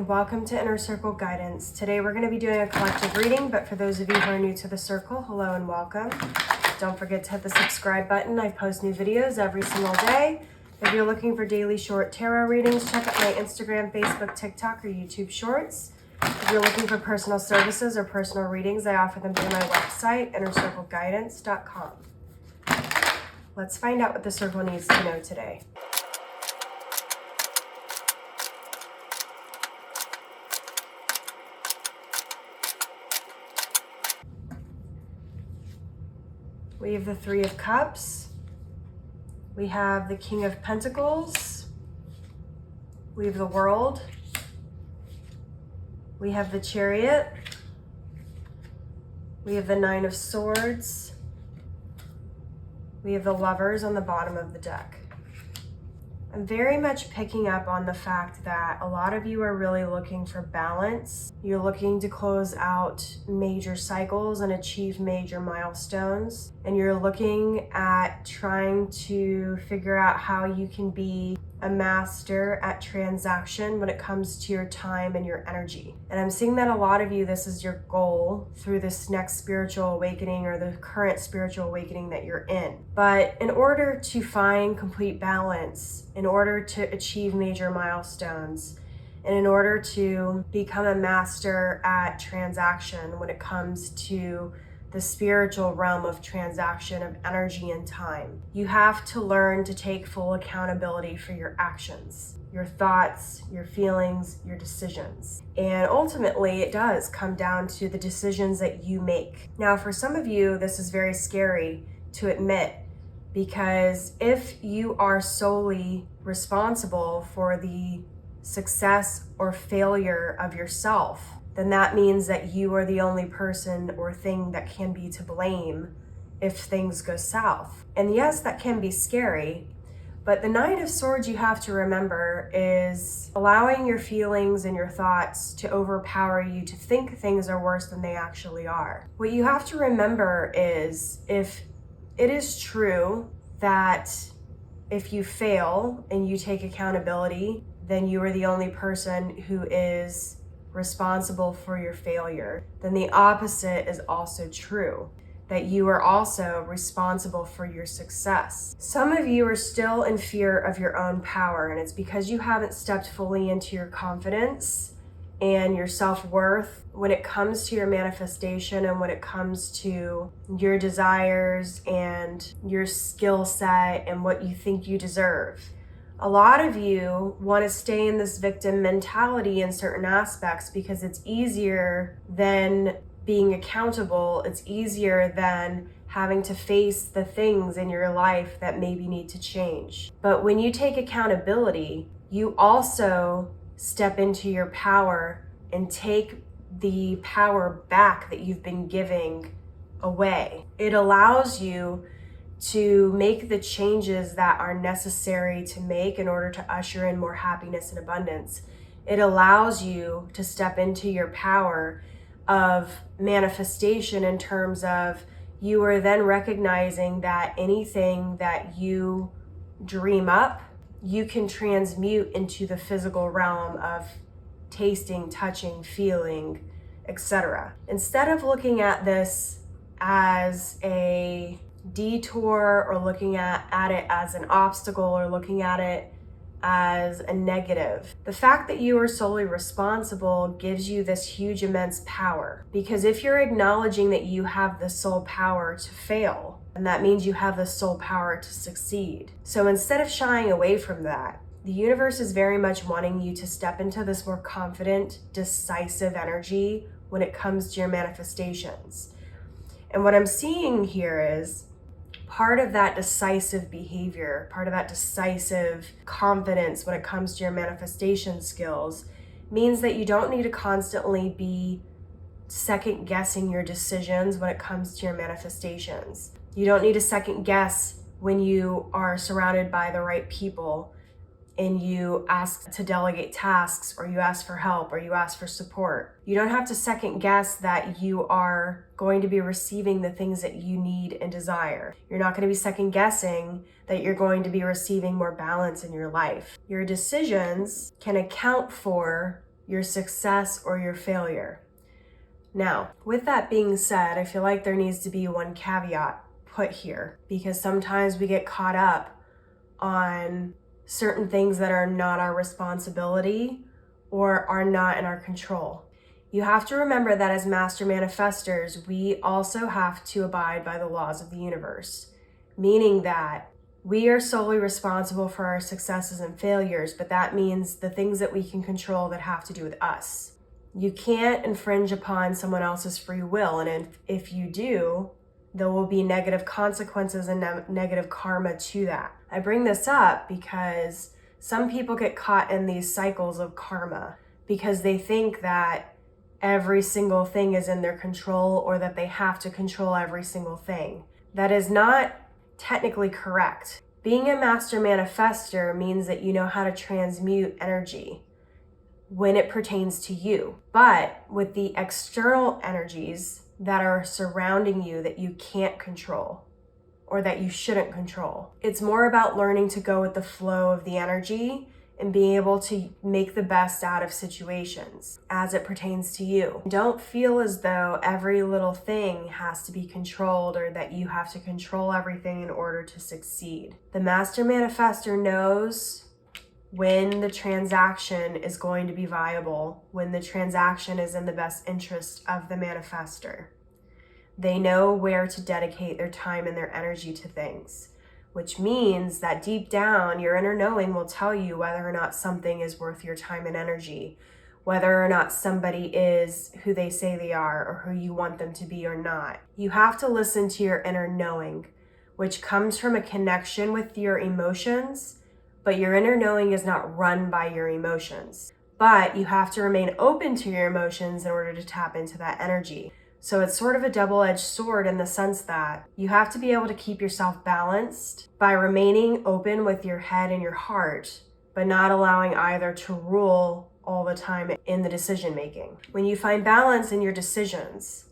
welcome to Inner Circle Guidance. Today we're going to be doing a collective reading, but for those of you who are new to the circle, hello and welcome. Don't forget to hit the subscribe button. I post new videos every single day. If you're looking for daily short tarot readings, check out my Instagram, Facebook, TikTok, or YouTube Shorts. If you're looking for personal services or personal readings, I offer them through my website, innercircleguidance.com. Let's find out what the circle needs to know today. We have the Three of Cups. We have the King of Pentacles. We have the World. We have the Chariot. We have the Nine of Swords. We have the Lovers on the bottom of the deck. I'm very much picking up on the fact that a lot of you are really looking for balance. You're looking to close out major cycles and achieve major milestones. And you're looking at trying to figure out how you can be a master at transaction when it comes to your time and your energy. And I'm seeing that a lot of you, this is your goal through this next spiritual awakening or the current spiritual awakening that you're in. But in order to find complete balance, in order to achieve major milestones, and in order to become a master at transaction when it comes to the spiritual realm of transaction of energy and time, you have to learn to take full accountability for your actions, your thoughts, your feelings, your decisions. And ultimately, it does come down to the decisions that you make. Now, for some of you, this is very scary to admit, because if you are solely responsible for the success or failure of yourself, then that means that you are the only person or thing that can be to blame if things go south. And yes, that can be scary, but the Nine of Swords, you have to remember, is allowing your feelings and your thoughts to overpower you to think things are worse than they actually are. What you have to remember is, if it is true that if you fail and you take accountability, then you are the only person who is responsible for your failure, then the opposite is also true, that you are also responsible for your success. Some of you are still in fear of your own power, and it's because you haven't stepped fully into your confidence and your self-worth when it comes to your manifestation and when it comes to your desires and your skill set and what you think you deserve. A lot of you want to stay in this victim mentality in certain aspects because it's easier than being accountable. It's easier than having to face the things in your life that maybe need to change. But when you take accountability, you also step into your power and take the power back that you've been giving away. It allows you to make the changes that are necessary to make in order to usher in more happiness and abundance. It allows you to step into your power of manifestation in terms of you are then recognizing that anything that you dream up, you can transmute into the physical realm of tasting, touching, feeling, etc. Instead of looking at this as a detour or looking at it as an obstacle or looking at it as a negative, the fact that you are solely responsible gives you this huge immense power. Because if you're acknowledging that you have the sole power to fail, and that means you have the sole power to succeed. So instead of shying away from that, the universe is very much wanting you to step into this more confident, decisive energy when it comes to your manifestations. And what I'm seeing here is part of that decisive behavior, part of that decisive confidence when it comes to your manifestation skills means that you don't need to constantly be second guessing your decisions when it comes to your manifestations. You don't need to second guess when you are surrounded by the right people and you ask to delegate tasks, or you ask for help, or you ask for support. You don't have to second guess that you are going to be receiving the things that you need and desire. You're not going to be second guessing that you're going to be receiving more balance in your life. Your decisions can account for your success or your failure. Now, with that being said, I feel like there needs to be one caveat put here, because sometimes we get caught up on certain things that are not our responsibility or are not in our control. You have to remember that as Master Manifestors, we also have to abide by the laws of the universe, meaning that we are solely responsible for our successes and failures, but that means the things that we can control that have to do with us. You can't infringe upon someone else's free will, and if you do, there will be negative consequences and negative karma to that. I bring this up because some people get caught in these cycles of karma because they think that every single thing is in their control or that they have to control every single thing. That is not technically correct. Being a Master Manifestor means that you know how to transmute energy when it pertains to you. But with the external energies that are surrounding you that you can't control or that you shouldn't control, it's more about learning to go with the flow of the energy and being able to make the best out of situations as it pertains to you. Don't feel as though every little thing has to be controlled or that you have to control everything in order to succeed. The Master Manifestor knows when the transaction is going to be viable, when the transaction is in the best interest of the manifestor. They know where to dedicate their time and their energy to things, which means that deep down, your inner knowing will tell you whether or not something is worth your time and energy, whether or not somebody is who they say they are or who you want them to be or not. You have to listen to your inner knowing, which comes from a connection with your emotions, but your inner knowing is not run by your emotions. But you have to remain open to your emotions in order to tap into that energy. So it's sort of a double-edged sword in the sense that you have to be able to keep yourself balanced by remaining open with your head and your heart, but not allowing either to rule all the time in the decision making. When you find balance in your decisions,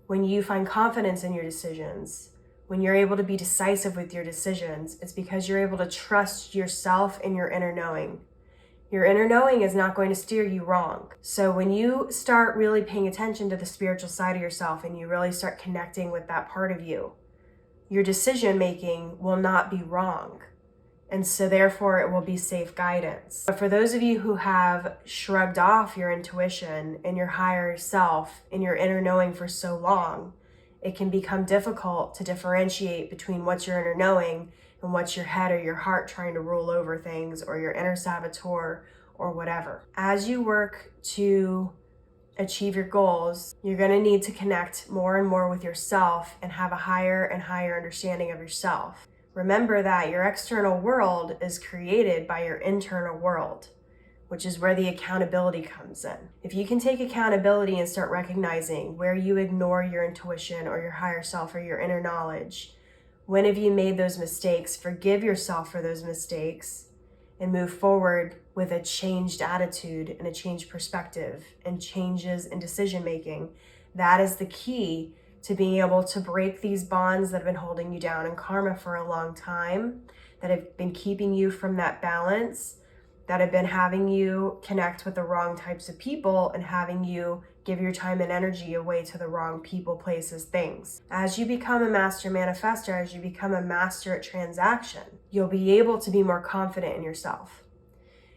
when you find confidence in your decisions, when you're able to be decisive with your decisions, it's because you're able to trust yourself and your inner knowing. Your inner knowing is not going to steer you wrong. So when you start really paying attention to the spiritual side of yourself and you really start connecting with that part of you, your decision making will not be wrong. And so therefore it will be safe guidance. But for those of you who have shrugged off your intuition and your higher self and your inner knowing for so long, it can become difficult to differentiate between what's your inner knowing and what's your head or your heart trying to rule over things, or your inner saboteur or whatever. As you work to achieve your goals, you're going to need to connect more and more with yourself and have a higher and higher understanding of yourself. Remember that your external world is created by your internal world, which is where the accountability comes in. If you can take accountability and start recognizing where you ignore your intuition or your higher self or your inner knowledge, when have you made those mistakes, forgive yourself for those mistakes and move forward with a changed attitude and a changed perspective and changes in decision making. That is the key to being able to break these bonds that have been holding you down in karma for a long time, that have been keeping you from that balance, that have been having you connect with the wrong types of people and having you give your time and energy away to the wrong people, places, things. As you become a Master Manifestor, as you become a master at transaction, you'll be able to be more confident in yourself.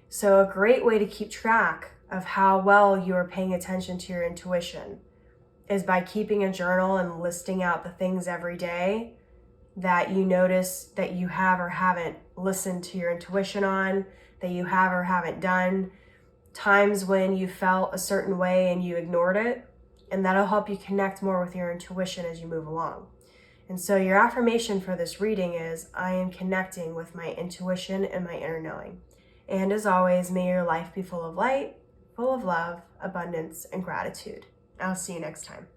So a great way to keep track of how well you are paying attention to your intuition is by keeping a journal and listing out the things every day that you notice that you have or haven't listened to your intuition on, that you have or haven't done, times when you felt a certain way and you ignored it, and that'll help you connect more with your intuition as you move along. And so your affirmation for this reading is, I am connecting with my intuition and my inner knowing. And as always, may your life be full of light, full of love, abundance, and gratitude. I'll see you next time.